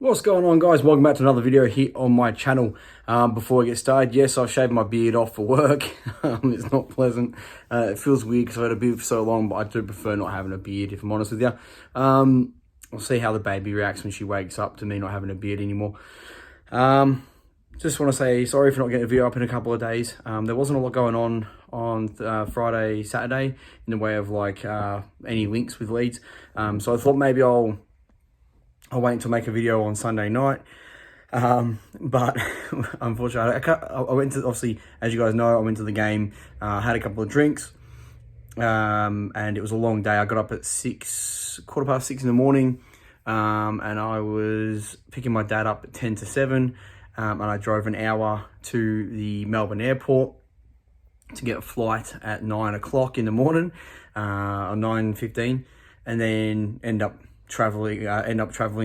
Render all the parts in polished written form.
What's going on, guys? Welcome back to another video here on my channel. Before we get started, yes, I've shaved my beard off for work. It's not pleasant. It feels weird because I've had a beard for so long, but I do prefer not having a beard, if I'm honest with you. We'll see how the baby reacts when she wakes up to me not having a beard anymore. Just want to say sorry for not getting a video up in a couple of days. There wasn't a lot going on Friday, Saturday in the way of like any links with leads. So I thought maybe I'll wait until make a video on Sunday night. But unfortunately, I went to, obviously, as you guys know, I went to the game, had a couple of drinks, and it was a long day. I got up at 6:15 in the morning, and I was picking my dad up at 10 to 7, and I drove an hour to the Melbourne airport to get a flight at 9 o'clock in the morning, or 9:15, and then end up traveling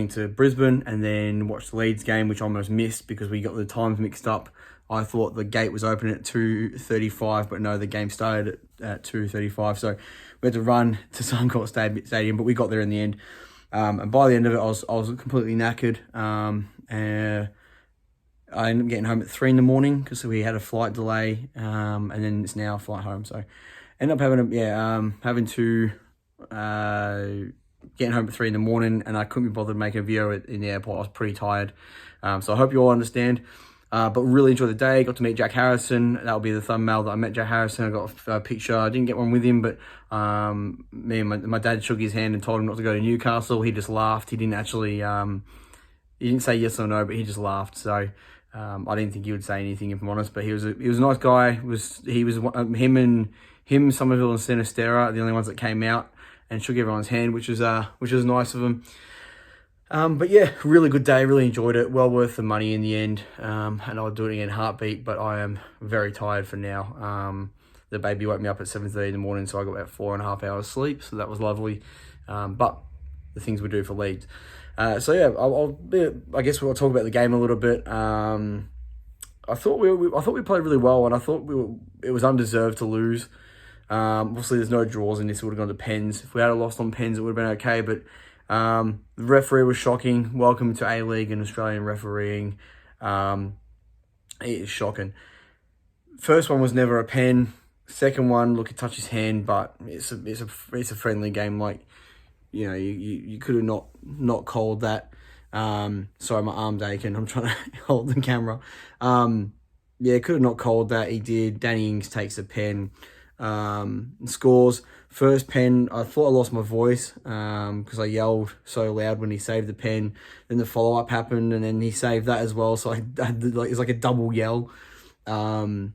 to Brisbane and then watch the Leeds game, which I almost missed because we got the times mixed up. I thought the gate was open at 2:35, but no, the game started at 2:35. So we had to run to Suncorp Stadium, but we got there in the end. And by the end of it, I was completely knackered. And I ended up getting home at 3 in the morning because we had a flight delay, and then it's now a flight home. So ended up getting home at 3 in the morning, and I couldn't be bothered to make a video in the airport. I was pretty tired. So I hope you all understand. But really enjoyed the day. Got to meet Jack Harrison. That'll be the thumbnail that I met Jack Harrison. I got a picture. I didn't get one with him, but me and my dad shook his hand and told him not to go to Newcastle. He just laughed. He didn't actually, he didn't say yes or no, but he just laughed. So I didn't think he would say anything, if I'm honest. But he was a nice guy. Him, Somerville and Sinistera are the only ones that came out and shook everyone's hand, which was nice of him. But yeah, really good day, really enjoyed it, well worth the money in the end, and I'll do it again heartbeat, but I am very tired for now. The baby woke me up at 7:30 in the morning, so I got about 4.5 hours sleep, so that was lovely. But the things we do for Leeds. So yeah, I guess we'll talk about the game a little bit. I thought we played really well, and I thought it was undeserved to lose. Obviously, there's no draws in this. It would have gone to pens. If we had lost on pens, it would have been okay. But the referee was shocking. Welcome to A-League and Australian refereeing. It is shocking. First one was never a pen. Second one, look, he touched his hand, but it's a friendly game. Like, you know, you could have not called that. Sorry, my arm's aching. I'm trying to hold the camera. Yeah, could have not called that. He did. Danny Ings takes a pen. Scores. First pen, I thought I lost my voice because I yelled so loud when he saved the pen. Then the follow-up happened, and then he saved that as well, so I had it's like a double yell. But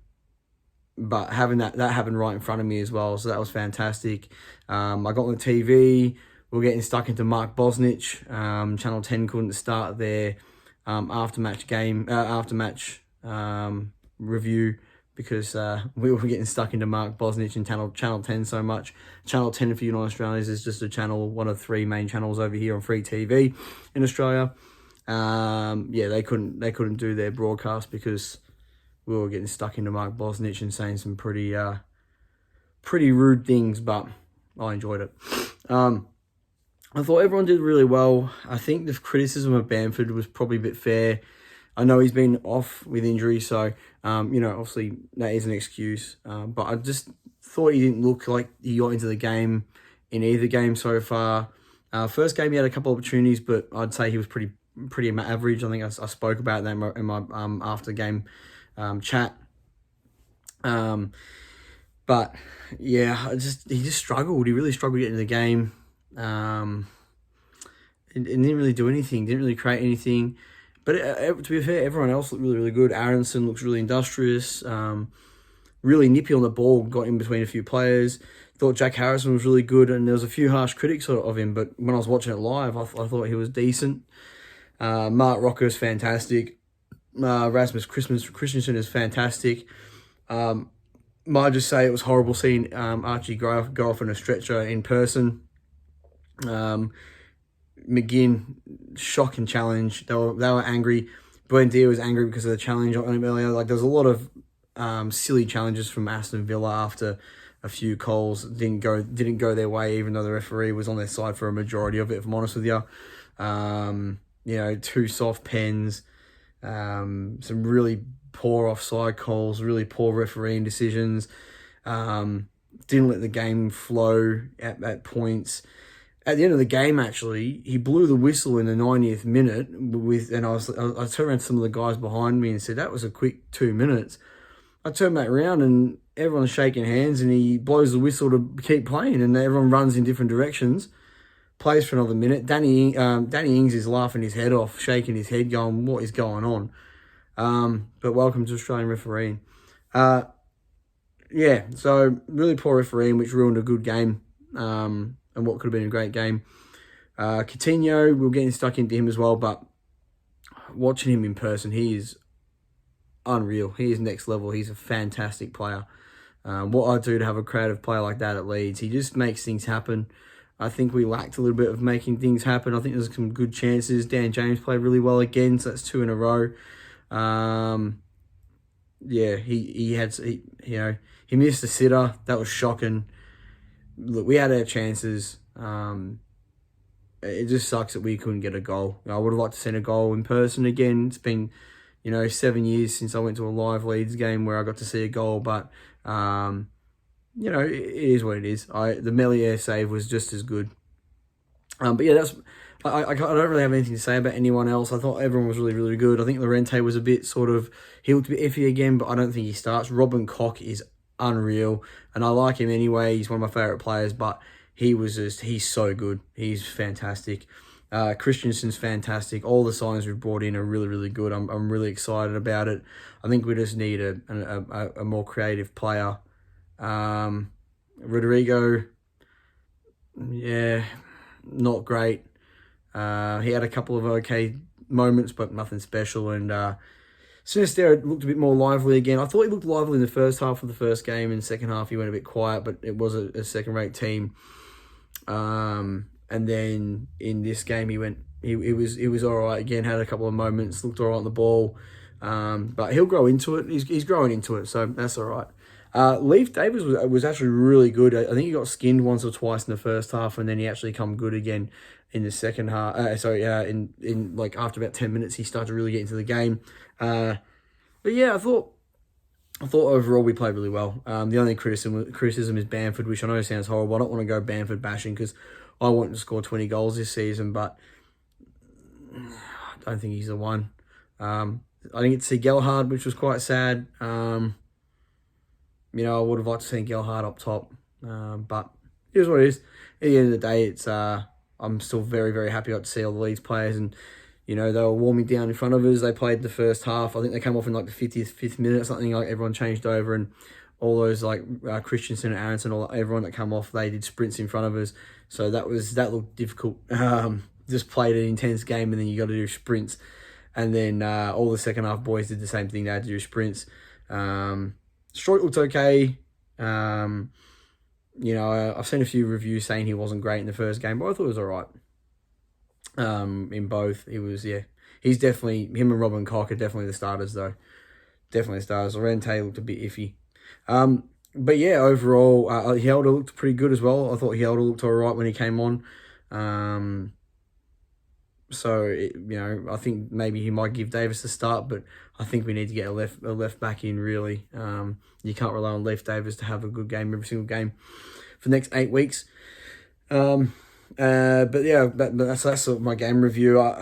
having that happened right in front of me as well, so that was fantastic. I got on the TV. We were getting stuck into Mark Bosnich. Channel 10 couldn't start their after-match review because we were getting stuck into Mark Bosnich and Channel 10 so much. Channel 10, for you non-Australians, is just a channel, one of 3 main channels over here on free TV in Australia. Yeah, they couldn't do their broadcast because we were getting stuck into Mark Bosnich and saying some pretty rude things, but I enjoyed it. I thought everyone did really well. I think the criticism of Bamford was probably a bit fair. I know he's been off with injury, so, you know, obviously that is an excuse. But I just thought he didn't look like he got into the game in either game so far. First game he had a couple of opportunities, but I'd say he was pretty average. I think I spoke about that in my after-game chat. But, yeah, he just struggled. He really struggled getting into the game. And didn't really do anything, didn't really create anything. But to be fair, everyone else looked really, really good. Aronson looks really industrious, really nippy on the ball, got in between a few players. Thought Jack Harrison was really good, and there was a few harsh critics of him, but when I was watching it live, I thought he was decent. Mark Rocker is fantastic. Rasmus Christensen is fantastic. Might just say it was horrible seeing Archie go off on a stretcher in person. McGinn, shocking challenge. They were angry. Buendia was angry because of the challenge on him earlier. Like, there's a lot of silly challenges from Aston Villa after a few calls didn't go their way, even though the referee was on their side for a majority of it, if I'm honest with you. two soft pens, some really poor offside calls, really poor refereeing decisions. Didn't let the game flow at points. At the end of the game, actually, he blew the whistle in the 90th minute and I turned around to some of the guys behind me and said, that was a quick 2 minutes. I turned back around and everyone's shaking hands and he blows the whistle to keep playing and everyone runs in different directions. Plays for another minute. Danny Ings is laughing his head off, shaking his head, going, what is going on? But welcome to Australian refereeing. Yeah, so really poor refereeing, which ruined a good game, and what could have been a great game. Coutinho, we were getting stuck into him as well, but watching him in person, he is unreal. He is next level. He's a fantastic player. What I'd do to have a creative player like that at Leeds, he just makes things happen. I think we lacked a little bit of making things happen. I think there's some good chances. Dan James played really well again, so that's 2 in a row. Yeah, he missed a sitter. That was shocking. Look, we had our chances. It just sucks that we couldn't get a goal. I would have liked to see a goal in person again. It's been, 7 years since I went to a live Leeds game where I got to see a goal, but it is what it is. The Melier save was just as good. But yeah, I don't really have anything to say about anyone else. I thought everyone was really, really good. I think Llorente was a bit he looked a bit iffy again, but I don't think he starts. Robin Koch is unreal, and I like him anyway. He's one of my favourite players, but he's so good. He's fantastic. Christensen's fantastic. All the signings we've brought in are really, really good. I'm really excited about it. I think we just need a more creative player. Rodrigo, yeah, not great. He had a couple of okay moments, but nothing special. And Sinisterra looked a bit more lively again. I thought he looked lively in the first half of the first game. In the second half, he went a bit quiet, but it was a second-rate team. And then in this game, he was all right again. Had a couple of moments, looked all right on the ball. But he'll grow into it. He's growing into it, so that's all right. Leif Davis was actually really good. I think he got skinned once or twice in the first half, and then he actually come good again in the second half. In like after about 10 minutes, he started to really get into the game. But yeah, I thought overall we played really well. The only criticism is Bamford, which I know sounds horrible. I don't want to go Bamford bashing because I want him to score 20 goals this season, but I don't think he's the one. I didn't see Gelhard, which was quite sad. I would have liked to see Gelhard up top, but here's what it is. At the end of the day, I'm still very, very happy to see all the Leeds players, and they were warming down in front of us. They played the first half. I think they came off in like the 55th minute or something. Like everyone changed over, and all those like Christensen and Aronson, everyone that come off, they did sprints in front of us. So that looked difficult. Just played an intense game, and then you got to do sprints, and then all the second half boys did the same thing. They had to do sprints. Stroik looked okay. I've seen a few reviews saying he wasn't great in the first game, but I thought it was all right. In both, he's definitely, him and Robin Koch are definitely the starters though. Definitely the starters. Llorente looked a bit iffy. But yeah, overall, Hjelde looked pretty good as well. I thought Hjelde looked all right when he came on. I think maybe he might give Davis a start, but I think we need to get a left back in, really. You can't rely on Leif Davis to have a good game every single game for the next 8 weeks. But that's sort of my game review.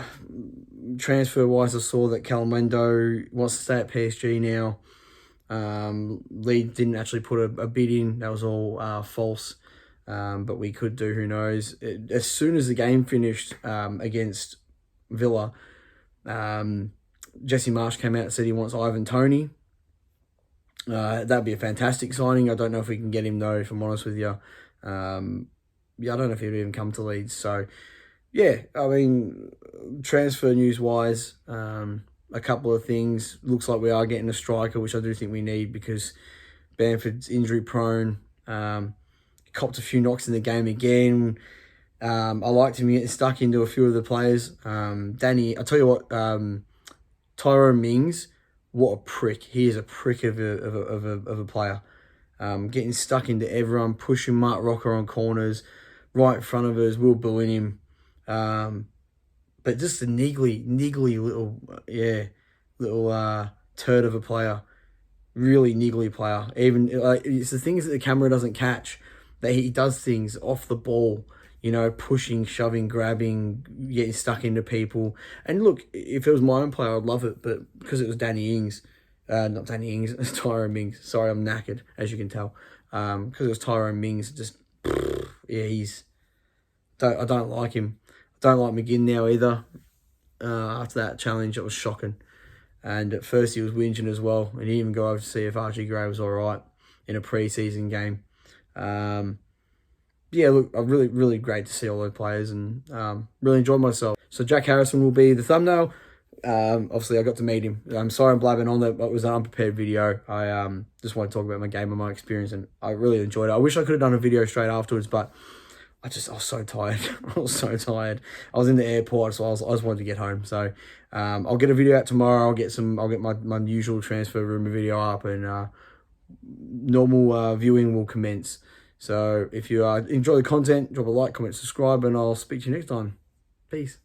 Transfer-wise, I saw that Calmendo wants to stay at PSG now. Leeds didn't actually put a bid in. That was all false. But we could do, who knows. As soon as the game finished against Villa, Jesse Marsch came out and said he wants Ivan Toney. That'd be a fantastic signing. I don't know if we can get him though, if I'm honest with you. I don't know if he'd even come to Leeds. So, yeah, I mean, transfer news-wise, a couple of things. Looks like we are getting a striker, which I do think we need because Bamford's injury-prone. Copped a few knocks in the game again. I liked him getting stuck into a few of the players. Danny, I'll tell you what, Tyrone Mings, what a prick. He is a prick of a player. Getting stuck into everyone, pushing Mark Rocker on corners, right in front of us, we'll bully him. But just a niggly little, little turd of a player. Really niggly player. Even it's the things that the camera doesn't catch. That he does things off the ball, pushing, shoving, grabbing, getting stuck into people. And look, if it was my own player, I'd love it. But because it was Danny Ings, not Danny Ings, it's Tyrone Mings. Sorry, I'm knackered, as you can tell. Because it was Tyrone Mings, just he's. I don't like him. I don't like McGinn now either. After that challenge, it was shocking. And at first he was whinging as well. And he even go over to see if Archie Gray was all right in a pre-season game. Look, really, really great to see all those players and really enjoyed myself. So Jack Harrison will be the thumbnail. Obviously, I got to meet him. I'm sorry I'm blabbing on that, but it was an unprepared video. I just want to talk about my game and my experience, and I really enjoyed it. I wish I could have done a video straight afterwards, but I was so tired. I was so tired. I was in the airport, so I just wanted to get home. So I'll get a video out tomorrow. I'll get my usual transfer room video up, and normal viewing will commence. So if you enjoy the content, drop a like, comment, subscribe, and I'll speak to you next time. Peace.